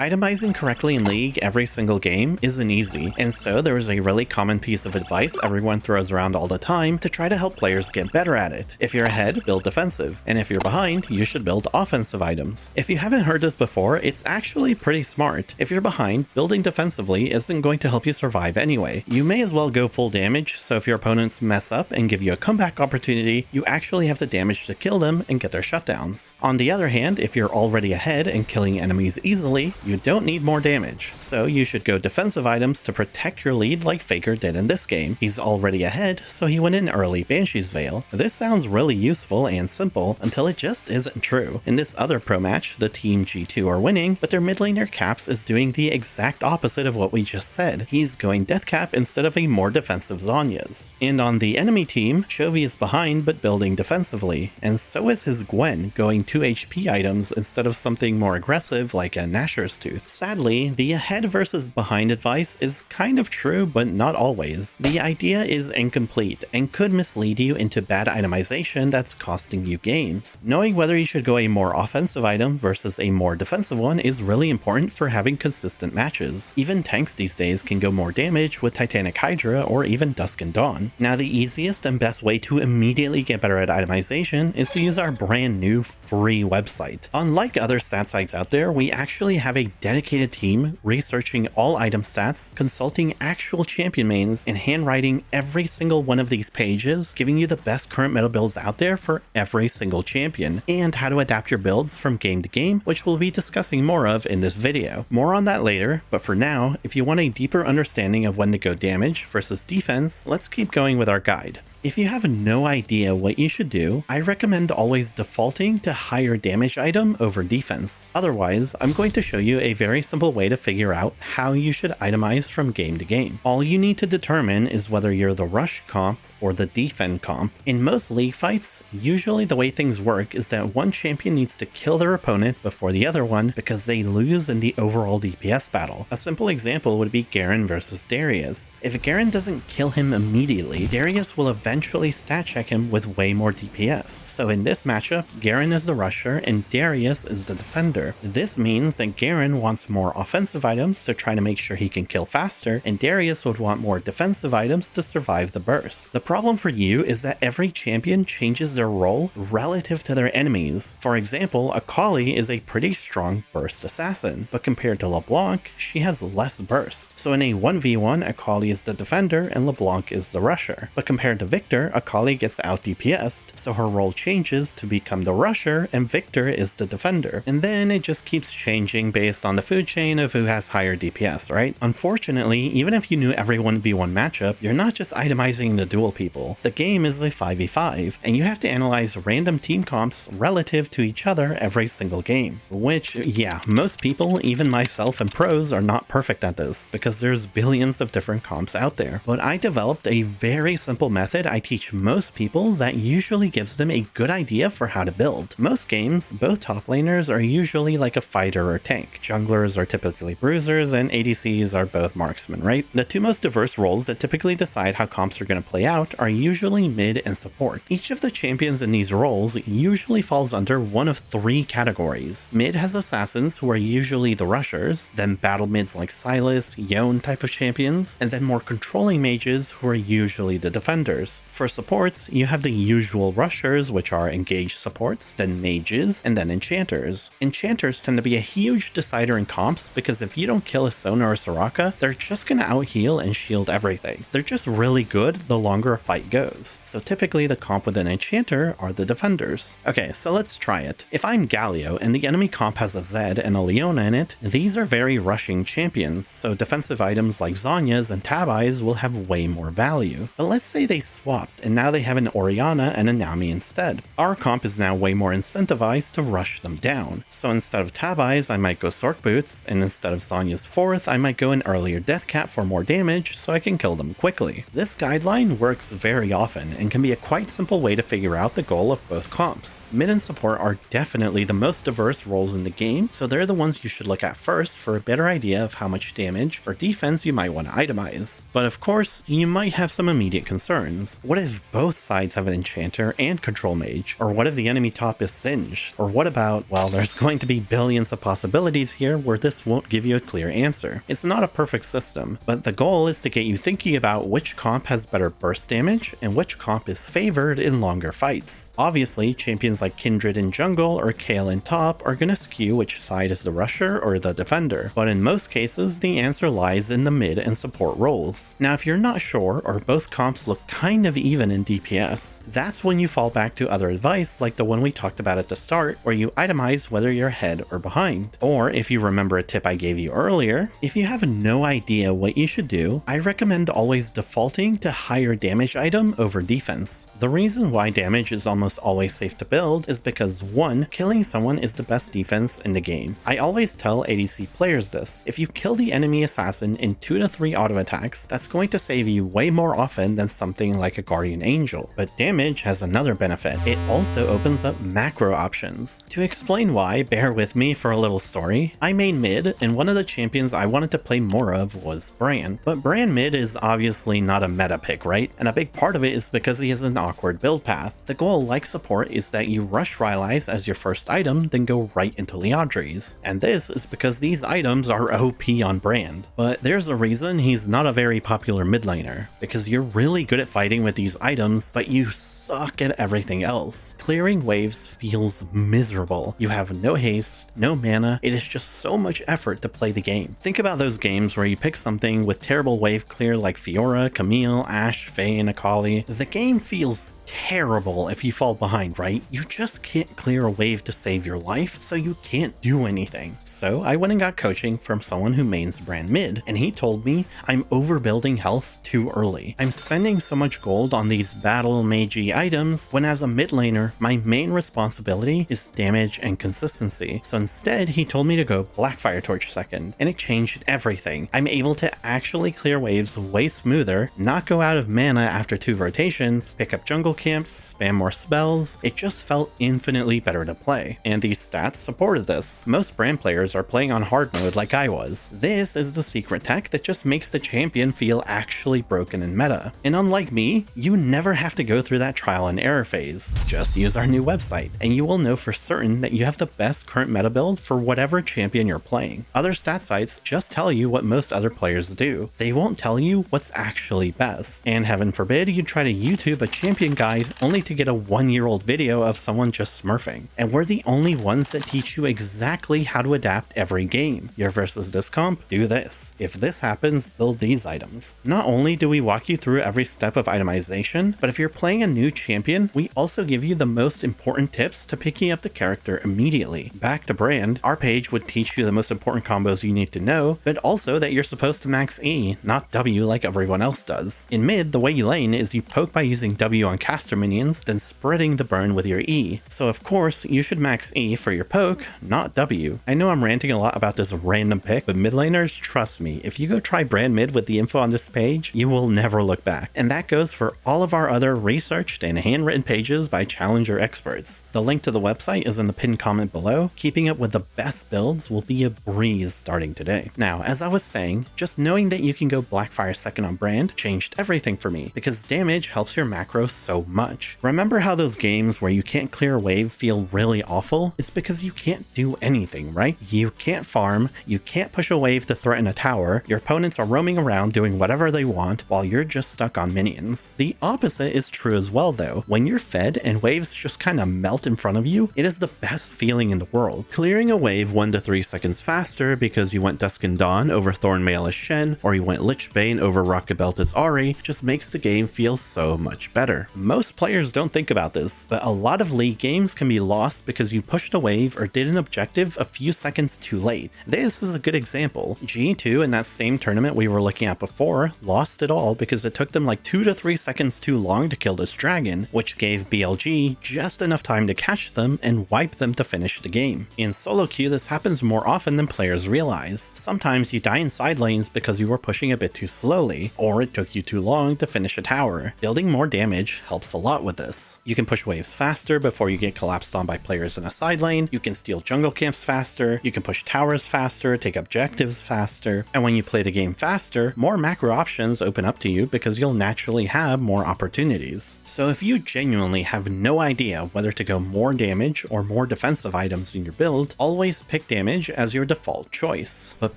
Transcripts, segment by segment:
Itemizing correctly in League every single game isn't easy, and so there is a really common piece of advice everyone throws around all the time to try to help players get better at it. If you're ahead, build defensive, and if you're behind, you should build offensive items. If you haven't heard this before, it's actually pretty smart. If you're behind, building defensively isn't going to help you survive anyway. You may as well go full damage, so if your opponents mess up and give you a comeback opportunity, you actually have the damage to kill them and get their shutdowns. On the other hand, if you're already ahead and killing enemies easily, you don't need more damage, so you should go defensive items to protect your lead like Faker did in this game. He's already ahead, so he went in early Banshee's Veil. This sounds really useful and simple until it just isn't true. In this other pro match, the Team G2 are winning, but their mid laner Caps is doing the exact opposite of what we just said. He's going Deathcap instead of a more defensive Zhonya's. And on the enemy team, Chovy is behind but building defensively, and so is his Gwen, going 2 HP items instead of something more aggressive like a Nashor's Tooth. Sadly, the ahead versus behind advice is kind of true, but not always. The idea is incomplete and could mislead you into bad itemization that's costing you games. Knowing whether you should go a more offensive item versus a more defensive one is really important for having consistent matches. Even tanks these days can go more damage with Titanic Hydra or even Dusk and Dawn. Now, the easiest and best way to immediately get better at itemization is to use our brand new free website. Unlike other stat sites out there, we actually have a dedicated team researching all item stats, consulting actual champion mains, and handwriting every single one of these pages, giving you the best current meta builds out there for every single champion, and how to adapt your builds from game to game, which we'll be discussing more of in this video. More on that later, but for now, if you want a deeper understanding of when to go damage versus defense, let's keep going with our guide. If you have no idea what you should do, I recommend always defaulting to higher damage item over defense. Otherwise, I'm going to show you a very simple way to figure out how you should itemize from game to game. All you need to determine is whether you're the rush comp or the defend comp. In most league fights, usually the way things work is that one champion needs to kill their opponent before the other one because they lose in the overall DPS battle. A simple example would be Garen versus Darius. If Garen doesn't kill him immediately, Darius will eventually stat check him with way more DPS. So in this matchup, Garen is the rusher and Darius is the defender. This means that Garen wants more offensive items to try to make sure he can kill faster, and Darius would want more defensive items to survive the burst. The problem for you is that every champion changes their role relative to their enemies. For example, Akali is a pretty strong burst assassin, but compared to LeBlanc, she has less burst. So in a 1v1, Akali is the defender and LeBlanc is the rusher. But compared to Victor, Akali gets out DPS'd, so her role changes to become the rusher and Victor is the defender. And then it just keeps changing based on the food chain of who has higher DPS, right? Unfortunately, even if you knew every 1v1 matchup, you're not just itemizing the duel people. The game is a 5v5, and you have to analyze random team comps relative to each other every single game. Which, yeah, most people, even myself and pros, are not perfect at this, because there's billions of different comps out there. But I developed a very simple method I teach most people that usually gives them a good idea for how to build. Most games, both top laners are usually like a fighter or tank. Junglers are typically bruisers, and ADCs are both marksmen, right? The two most diverse roles that typically decide how comps are going to play out are usually mid and support. Each of the champions in these roles usually falls under one of three categories. Mid has assassins who are usually the rushers, then battle mids like Sylas, Yone type of champions, and then more controlling mages who are usually the defenders. For supports, you have the usual rushers, which are engaged supports, then mages, and then enchanters. Enchanters tend to be a huge decider in comps because if you don't kill a Sona or Soraka, they're just gonna out-heal and shield everything. They're just really good the longer a fight goes. So typically the comp with an enchanter are the defenders. Okay, so let's try it. If I'm Galio and the enemy comp has a Zed and a Leona in it, these are very rushing champions, so defensive items like Zhonya's and Tabai's will have way more value. But let's say they swapped and now they have an Orianna and a Nami instead. Our comp is now way more incentivized to rush them down. So instead of Tabai's, I might go Sork Boots, and instead of Zhonya's 4th, I might go an earlier Deathcap for more damage so I can kill them quickly. This guideline works works very often and can be a quite simple way to figure out the goal of both comps. Mid and support are definitely the most diverse roles in the game, so they're the ones you should look at first for a better idea of how much damage or defense you might want to itemize. But of course, you might have some immediate concerns. What if both sides have an enchanter and control mage? Or what if the enemy top is singed? Or what about, well, there's going to be billions of possibilities here where this won't give you a clear answer. It's not a perfect system, but the goal is to get you thinking about which comp has better burst damage and which comp is favored in longer fights. Obviously, champions like Kindred in jungle or Kayle in top are going to skew which side is the rusher or the defender, but in most cases the answer lies in the mid and support roles. Now if you're not sure or both comps look kind of even in DPS, that's when you fall back to other advice like the one we talked about at the start, where you itemize whether you're ahead or behind. Or if you remember a tip I gave you earlier, if you have no idea what you should do, I recommend always defaulting to higher damage item over defense. The reason why damage is almost always safe to build is because 1, killing someone is the best defense in the game. I always tell ADC players this: if you kill the enemy assassin in 2 to 3 auto attacks, that's going to save you way more often than something like a guardian angel. But damage has another benefit: it also opens up macro options. To explain why, bear with me for a little story. I main mid, and one of the champions I wanted to play more of was Brand. But Brand mid is obviously not a meta pick, right? And a big part of it is because he has an awkward build path. The goal, like support, is that you rush Rylai's as your first item, then go right into Liandry's. And this is because these items are OP on Brand. But there's a reason he's not a very popular mid laner, because you're really good at fighting with these items, but you suck at everything else. Clearing waves feels miserable. You have no haste, no mana, it is just so much effort to play the game. Think about those games where you pick something with terrible wave clear like Fiora, Camille, Ashe, Vayne, Akali. The game feels terrible if you fall behind, right? You just can't clear a wave to save your life, so you can't do anything. So I went and got coaching from someone who mains Brand mid, and he told me I'm overbuilding health too early. I'm spending so much gold on these battle magey items when as a mid laner, my main responsibility is damage and consistency. So instead, he told me to go Blackfire Torch second, and it changed everything. I'm able to actually clear waves way smoother, not go out of mana after 2 rotations, pick up jungle camps, spam more spells. It just felt infinitely better to play, and these stats supported this. Most Brand players are playing on hard mode like I was. This is the secret tech that just makes the champion feel actually broken in meta. And unlike me, you never have to go through that trial and error phase. Just use our new website, and you will know for certain that you have the best current meta build for whatever champion you're playing. Other stat sites just tell you what most other players do. They won't tell you what's actually best. And heaven forbid you try to YouTube a champion guide only to get a 1-year-old video of someone just smurfing. And we're the only ones that teach you exactly how to adapt every game. You're versus this comp, do this. If this happens, build these items. Not only do we walk you through every step of itemization, but if you're playing a new champion, we also give you the most important tips to picking up the character immediately. Back to Brand, our page would teach you the most important combos you need to know, but also that you're supposed to max E, not W like everyone else does. In mid, the way you lane is you poke by using W on caster minions, then spreading the burn with your E. So of course, you should max E for your poke, not W. I know I'm ranting a lot about this random pick, but mid laners, trust me, if you go try Brand mid with the info on this page, you will never look back. And that goes for all of our other researched and handwritten pages by challenger experts. The link to the website is in the pinned comment below. Keeping up with the best builds will be a breeze starting today. Now, as I was saying, just knowing that you can go Blackfire second on Brand changed everything for me, because damage helps your macro so much. Remember how those games where you can't clear a wave feel really awful? It's because you can't do anything, right? You can't farm, you can't push a wave to threaten a tower, your opponents are roaming around doing whatever they want while you're just stuck on minions. The opposite is true as well though. When you're fed and waves just kind of melt in front of you, it is the best feeling in the world. Clearing a wave 1 to 3 seconds faster because you went Dusk and Dawn over Thornmail as Shen, or you went Lichbane over Rocket Belt as Ahri, just makes the game feel so much better. Most players don't think about this, but a lot of League games can be lost because you pushed a wave or did an objective a few seconds too late. This is a good example. G2 in that same tournament we were looking at before lost it all because it took them like 2 to 3 seconds too long to kill this dragon, which gave BLG just enough time to catch them and wipe them to finish the game. In solo queue, this happens more often than players realize. Sometimes you die in side lanes because you were pushing a bit too slowly, or it took you too long to finish finish a tower. Building more damage helps a lot with this. You can push waves faster before you get collapsed on by players in a side lane, you can steal jungle camps faster, you can push towers faster, take objectives faster, and when you play the game faster, more macro options open up to you because you'll naturally have more opportunities. So if you genuinely have no idea whether to go more damage or more defensive items in your build, always pick damage as your default choice. But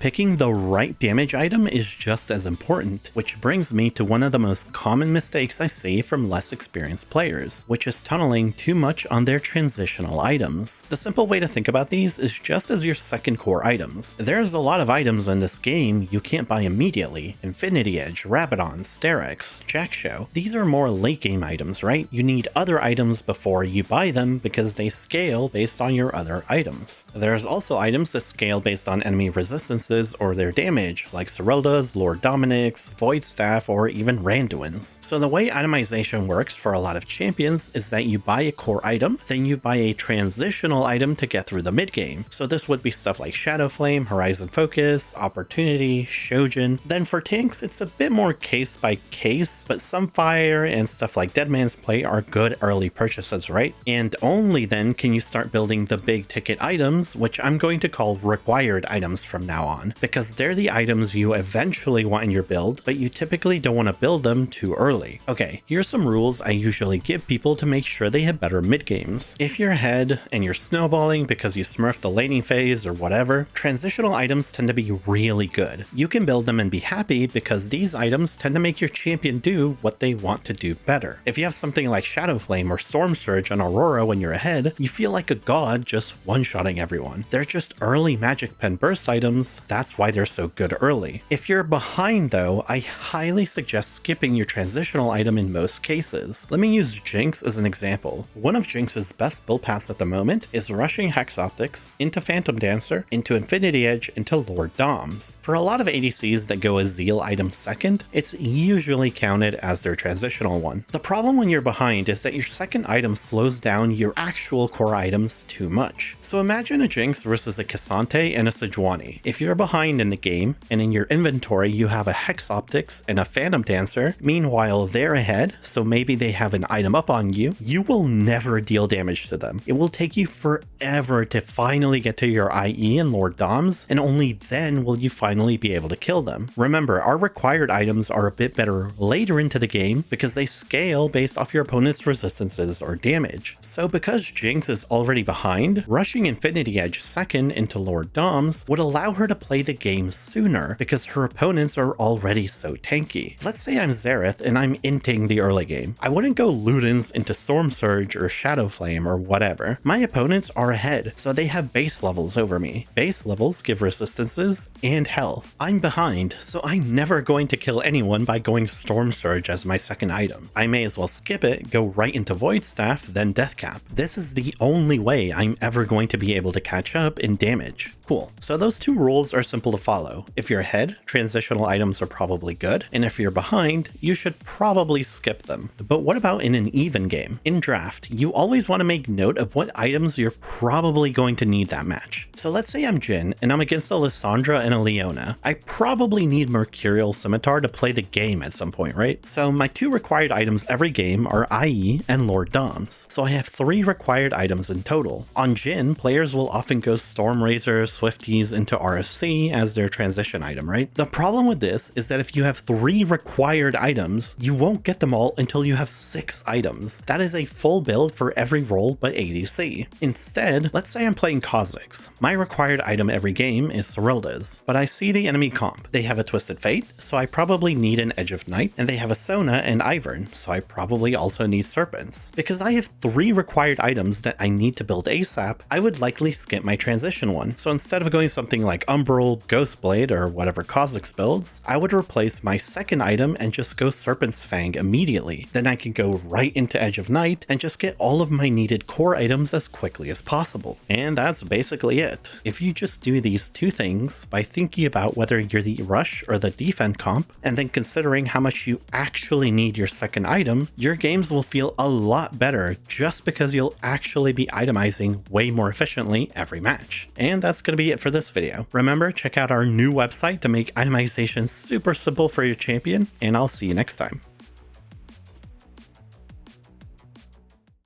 picking the right damage item is just as important, which brings me to one of the most common mistakes I see from less experienced players, which is tunneling too much on their transitional items. The simple way to think about these is just as your second core items. There's a lot of items in this game you can't buy immediately. Infinity Edge, Rabadon, Sterex, Jackshow. These are more late game items, right? You need other items before you buy them because they scale based on your other items. There's also items that scale based on enemy resistances or their damage, like Serylda's, Lord Dominic's, Void Staff, or even Randuin's. So the way itemization works for a lot of champions is that you buy a core item, then you buy a transitional item to get through the mid game. So this would be stuff like Shadow Flame, Horizon Focus, Opportunity, Shojin. Then for tanks, it's a bit more case by case, but Sunfire and stuff like Dead Man's Plate are good early purchases, right? And only then can you start building the big ticket items, which I'm going to call required items from now on, because they're the items you eventually want in your build, but you typically don't want to build them too early. Okay, here's some rules I usually give people to make sure they have better mid games. If you're ahead and you're snowballing because you smurfed the laning phase or whatever, transitional items tend to be really good. You can build them and be happy because these items tend to make your champion do what they want to do better. If you have something like Shadow Flame or Storm Surge on Aurora when you're ahead, you feel like a god just one-shotting everyone. They're just early Magic Pen burst items, that's why they're so good early. If you're behind though, I highly suggest skipping your transitional item in most cases. Let me use Jinx as an example. One of Jinx's best build paths at the moment is rushing Hex Optics into Phantom Dancer, into Infinity Edge, into Lord Doms. For a lot of ADCs that go a Zeal item second, it's usually counted as their transitional one. The problem when you're behind is that your second item slows down your actual core items too much. So imagine a Jinx versus a Cassante and a Sejuani. If you're behind in the game, and in your inventory you have a Hex Optics and a Phantom Dancer, meanwhile they're ahead, so maybe they have an item up on you, you will never deal damage to them. It will take you forever to finally get to your IE and Lord Doms, and only then will you finally be able to kill them. Remember, our required items are a bit better later into the game because they scale based off your opponent's resistances or damage. So because Jinx is already behind, rushing Infinity Edge second into Lord Doms would allow her to play the game sooner because her opponents are already so tanky. Let's say I'm Xerath and I'm inting the early game. I wouldn't go Ludens into Storm Surge or Shadow Flame or whatever. My opponents are ahead, so they have base levels over me. Base levels give resistances and health. I'm behind, so I'm never going to kill anyone by going Storm Surge as my second item. I may as well skip it, go right into Void Staff, then Death Cap. This is the only way I'm ever going to be able to catch up in damage. Cool. So those two rules are simple to follow. If you're ahead, transitional items are probably good, and if you're behind, you should probably skip them. But what about in an even game? In draft, you always want to make note of what items you're probably going to need that match. So let's say I'm Jhin, and I'm against a Lissandra and a Leona. I probably need Mercurial Scimitar to play the game at some point, right? So my two required items every game are IE and Lord Doms. So I have 3 required items in total. On Jhin, players will often go Stormrazor, Swifties into RFC as their transition item, right? The problem with this is that if you have 3 required items, you won't get them all until you have 6 items. That is a full build for every role but ADC. Instead, let's say I'm playing Kha'Zix. My required item every game is Serylda's, but I see the enemy comp. They have a Twisted Fate, so I probably need an Edge of Night, and they have a Sona and Ivern, so I probably also need Serpents. Because I have 3 required items that I need to build ASAP, I would likely skip my transition one. So instead of going something like Umbral, Ghostblade, or whatever Kha'Zix builds, I would replace my second item and just go Serpent's Fang immediately. Then I can go right into Edge of Night and just get all of my needed core items as quickly as possible. And that's basically it. If you just do these 2 things by thinking about whether you're the rush or the defend comp, and then considering how much you actually need your second item, your games will feel a lot better just because you'll actually be itemizing way more efficiently every match. And that's going to be it for this video. Remember, check out our new website to make itemization super simple for your champion, and I'll see you next time.